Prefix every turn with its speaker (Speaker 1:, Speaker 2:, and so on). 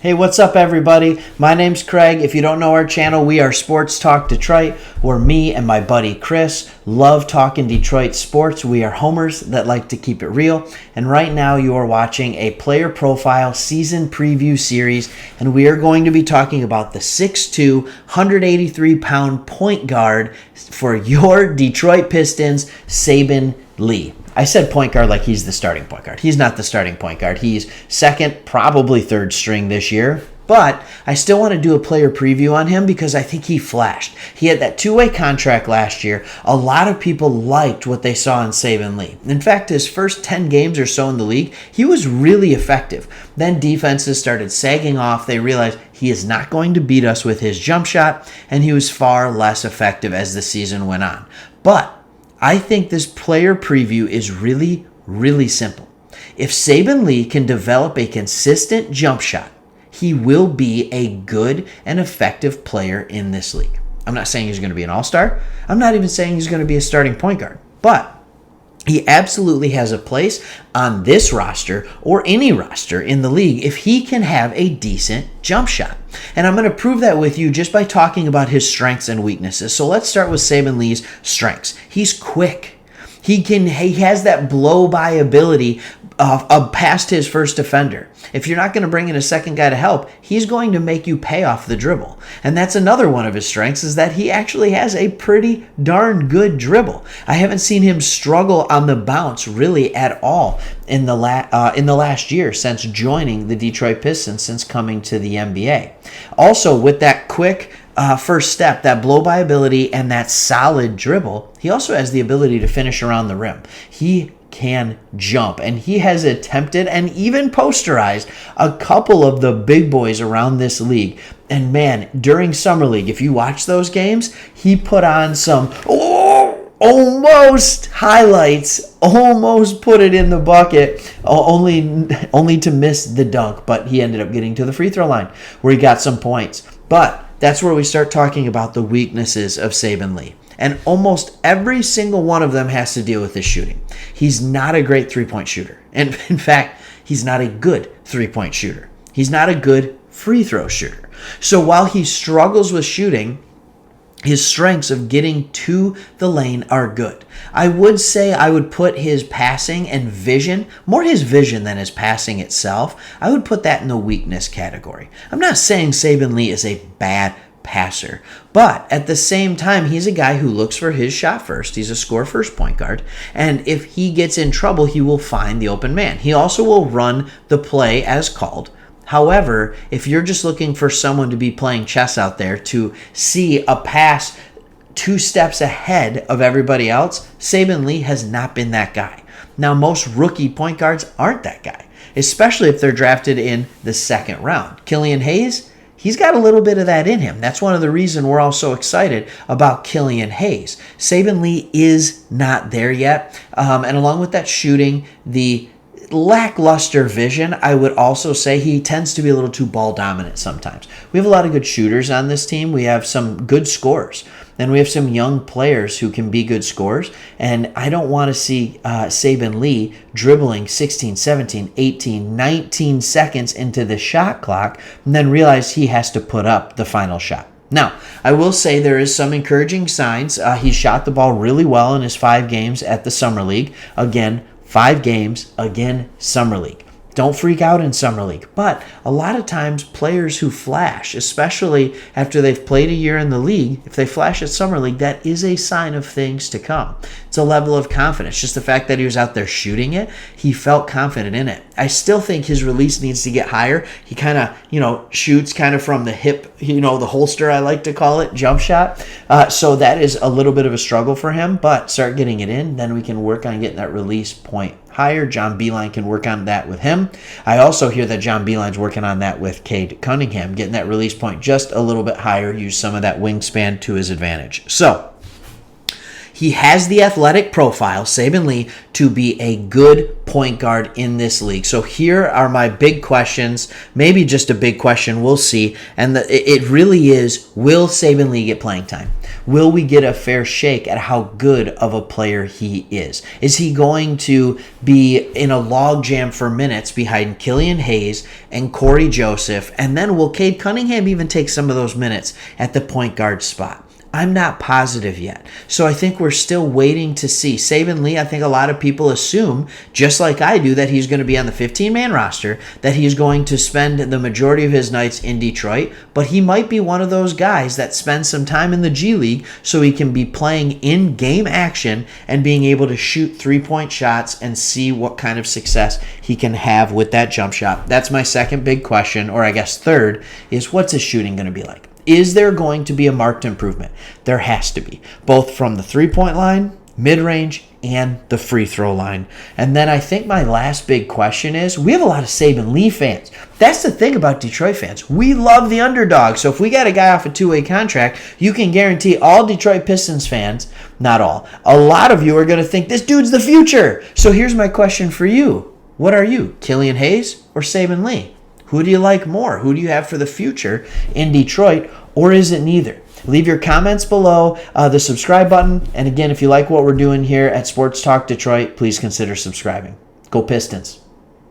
Speaker 1: Hey, what's up, everybody? My name's Craig. If you don't know our channel, we are Sports Talk Detroit, where me and my buddy Chris love talking Detroit sports. We are homers that like to keep it real. And right now, you are watching a player profile season preview series, and we are going to be talking about the 6'2", 183-pound point guard for your Detroit Pistons, Saben Lee. I said point guard like he's the starting point guard. He's not the starting point guard. He's second, probably third string this year. But I still want to do a player preview on him because I think he flashed. He had that two-way contract last year. A lot of people liked what they saw in Saben Lee. In fact, his first 10 games or so in the league, he was really effective. Then defenses started sagging off. They realized he is not going to beat us with his jump shot, and he was far less effective as the season went on. But I think this player preview is really, really simple. If Saben Lee can develop a consistent jump shot, he will be a good and effective player in this league. I'm not saying he's going to be an all-star. I'm not even saying he's going to be a starting point guard. But he absolutely has a place on this roster or any roster in the league if he can have a decent jump shot. And I'm going to prove that with you just by talking about his strengths and weaknesses. So let's start with Saben Lee's strengths. He's quick. He has that blow-by ability past his first defender. If you're not going to bring in a second guy to help, he's going to make you pay off the dribble. And that's another one of his strengths, is that he actually has a pretty darn good dribble. I haven't seen him struggle on the bounce really at all in the last year since joining the Detroit Pistons, since coming to the NBA. Also, with that quick first step, that blow-by ability, and that solid dribble, he also has the ability to finish around the rim. He can jump, and he has attempted and even posterized a couple of the big boys around this league. And man, during Summer League, if you watch those games, he put on some almost highlights, almost put it in the bucket, only to miss the dunk, but he ended up getting to the free throw line where he got some points. But that's where we start talking about the weaknesses of Saben Lee. And almost every single one of them has to deal with his shooting. He's not a great three-point shooter. And in fact, he's not a good three-point shooter. He's not a good free throw shooter. So while he struggles with shooting, his strengths of getting to the lane are good. I would say I would put his passing and vision, more his vision than his passing itself, I would put that in the weakness category. I'm not saying Saben Lee is a bad passer, but at the same time, he's a guy who looks for his shot first. He's a score first point guard, and if he gets in trouble, he will find the open man. He also will run the play as called. However, if you're just looking for someone to be playing chess out there, to see a pass 2 steps ahead of everybody else, Saben Lee has not been that guy. Now, most rookie point guards aren't that guy, especially if they're drafted in the second round. Killian Hayes, he's got a little bit of that in him. That's one of the reasons we're all so excited about Killian Hayes. Saben Lee is not there yet. And along with that shooting, the lackluster vision, I would also say he tends to be a little too ball dominant sometimes. We have a lot of good shooters on this team. We have some good scorers. And we have some young players who can be good scorers. And I don't want to see Saben Lee dribbling 16, 17, 18, 19 seconds into the shot clock and then realize he has to put up the final shot. Now, I will say there is some encouraging signs. He shot the ball really well in his 5 games at the Summer League. Again, 5 games, again, Summer League. Don't freak out in Summer League. But a lot of times players who flash, especially after they've played a year in the league, if they flash at Summer League, that is a sign of things to come. It's a level of confidence. Just the fact that he was out there shooting it, he felt confident in it. I still think his release needs to get higher. He kind of, shoots kind of from the hip, the holster, I like to call it, jump shot. So that is a little bit of a struggle for him, but start getting it in, then we can work on getting that release point higher. John Beilein can work on that with him. I also hear that John Beilein's working on that with Cade Cunningham, getting that release point just a little bit higher, use some of that wingspan to his advantage. So he has the athletic profile, Saben Lee, to be a good point guard in this league. So here are my big questions, maybe just a big question, we'll see. And it really is, will Saben Lee get playing time? Will we get a fair shake at how good of a player he is? Is he going to be in a logjam for minutes behind Killian Hayes and Corey Joseph? And then will Cade Cunningham even take some of those minutes at the point guard spot? I'm not positive yet. So I think we're still waiting to see. Saben Lee, I think a lot of people assume, just like I do, that he's going to be on the 15-man roster, that he's going to spend the majority of his nights in Detroit, but he might be one of those guys that spends some time in the G League so he can be playing in-game action and being able to shoot three-point shots and see what kind of success he can have with that jump shot. That's my second big question, or I guess third, is what's his shooting going to be like? Is there going to be a marked improvement? There has to be, both from the three-point line, mid-range, and the free throw line. And then I think my last big question is, we have a lot of Saben Lee fans. That's the thing about Detroit fans. We love the underdog. So if we got a guy off a two-way contract, you can guarantee all Detroit Pistons fans, not all, a lot of you are going to think this dude's the future. So here's my question for you. What are you, Killian Hayes or Saben Lee? Who do you like more? Who do you have for the future in Detroit? Or is it neither? Leave your comments below, the subscribe button. And again, if you like what we're doing here at Sports Talk Detroit, please consider subscribing. Go Pistons.